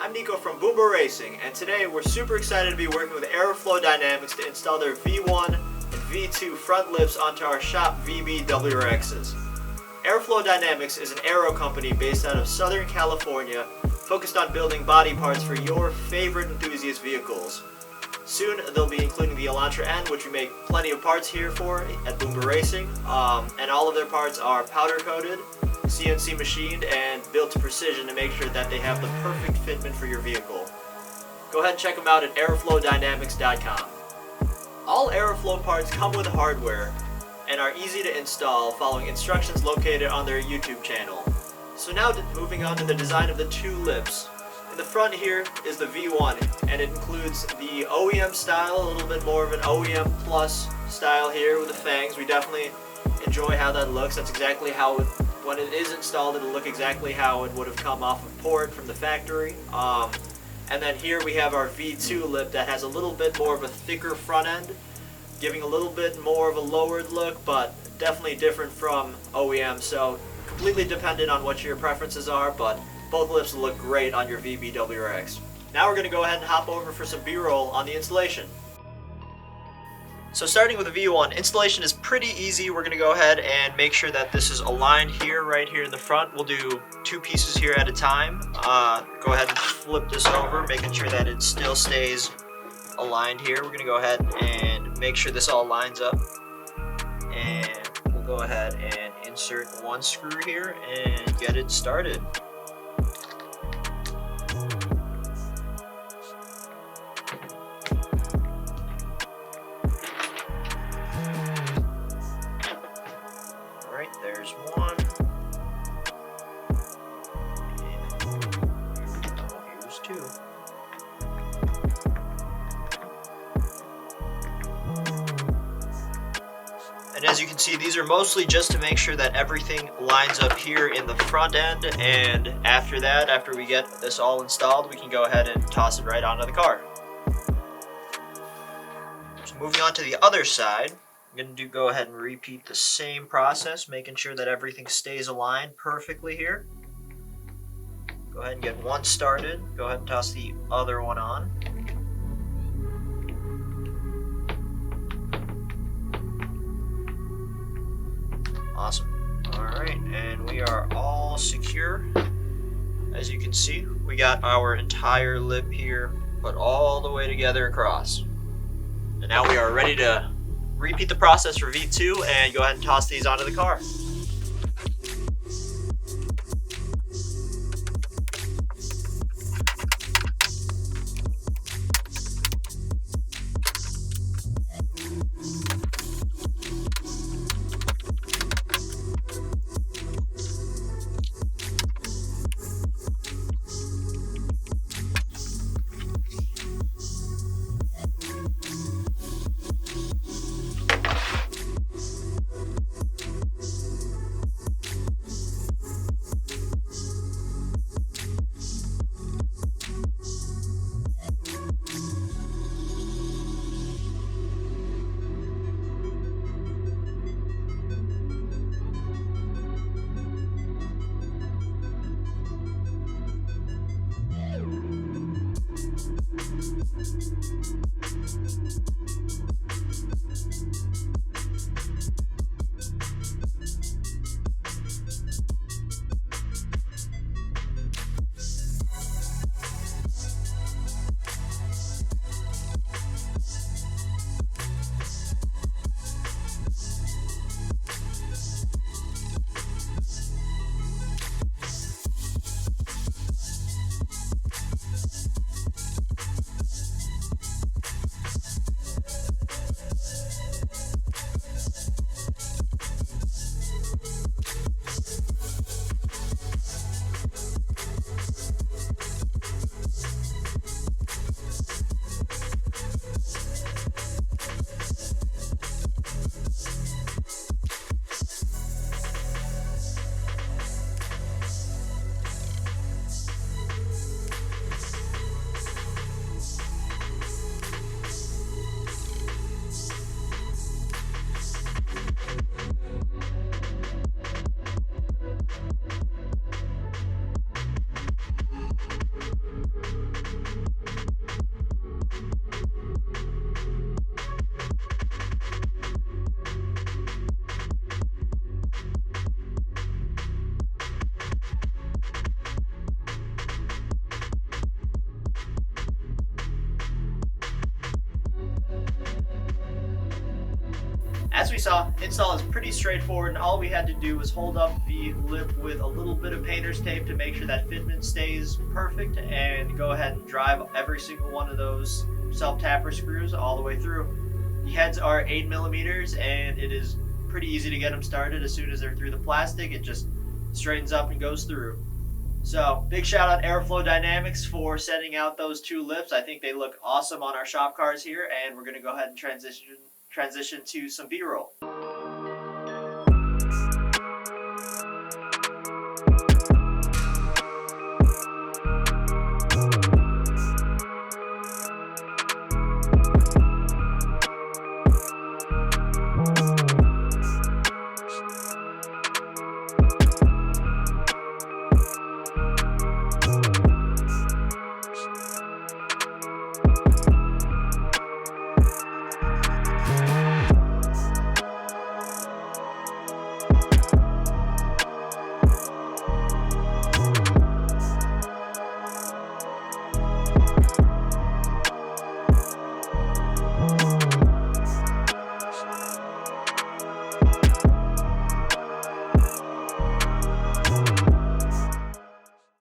I'm Nico from Boomba Racing, and today we're super excited to be working with AeroFlowDynamics to install their V1 and V2 front lips onto our shop VB WRXs. AeroFlowDynamics is an aero company based out of Southern California, focused on building body parts for your favorite enthusiast vehicles. Soon they'll be including the Elantra N, which we make plenty of parts here for at Boomba Racing, and all of their parts are powder coated, CNC machined, and built to precision to make sure that they have the perfect fitment for your vehicle. Go ahead and check them out at AeroFlowDynamics.com. All AeroFlow parts come with hardware and are easy to install following instructions located on their YouTube channel. So now moving on to the design of the two lips. In the front here is the V1, and it includes the OEM style, a little bit more of an OEM plus style here with the fangs. We definitely enjoy how that looks. That's exactly how when it is installed, it'll look exactly how it would have come off of port from the factory. And then here we have our V2 lip that has a little bit more of a thicker front end, giving a little bit more of a lowered look, but definitely different from OEM. So completely dependent on what your preferences are, but both lips will look great on your VB WRX. Now we're going to go ahead and hop over for some B-roll on the installation. So starting with the V1, installation is pretty easy. We're going to go ahead and make sure that this is aligned here, right here in the front. We'll do two pieces here at a time. Go ahead and flip this over, making sure that it still stays aligned here. We're going to go ahead and make sure this all lines up. And we'll go ahead and insert one screw here and get it started. There's one, and here's two. And as you can see, these are mostly just to make sure that everything lines up here in the front end, and after that, after we get this all installed, we can go ahead and toss it right onto the car. So moving on to the other side, I'm going to go ahead and repeat the same process, making sure that everything stays aligned perfectly here. Go ahead and get one started. Go ahead and toss the other one on. Awesome. Alright, and we are all secure. As you can see, we got our entire lip here put all the way together across. And now we are ready to repeat the process for V2 and go ahead and toss these onto the car. As we saw, install is pretty straightforward, and all we had to do was hold up the lip with a little bit of painter's tape to make sure that fitment stays perfect, and go ahead and drive every single one of those self-tapper screws all the way through. The heads are 8 millimeters, and it is pretty easy to get them started. As soon as they're through the plastic, it just straightens up and goes through. So big shout out AeroFlowDynamics for sending out those 2 lips. I think they look awesome on our shop cars here, and we're going to go ahead and transition to some B-roll.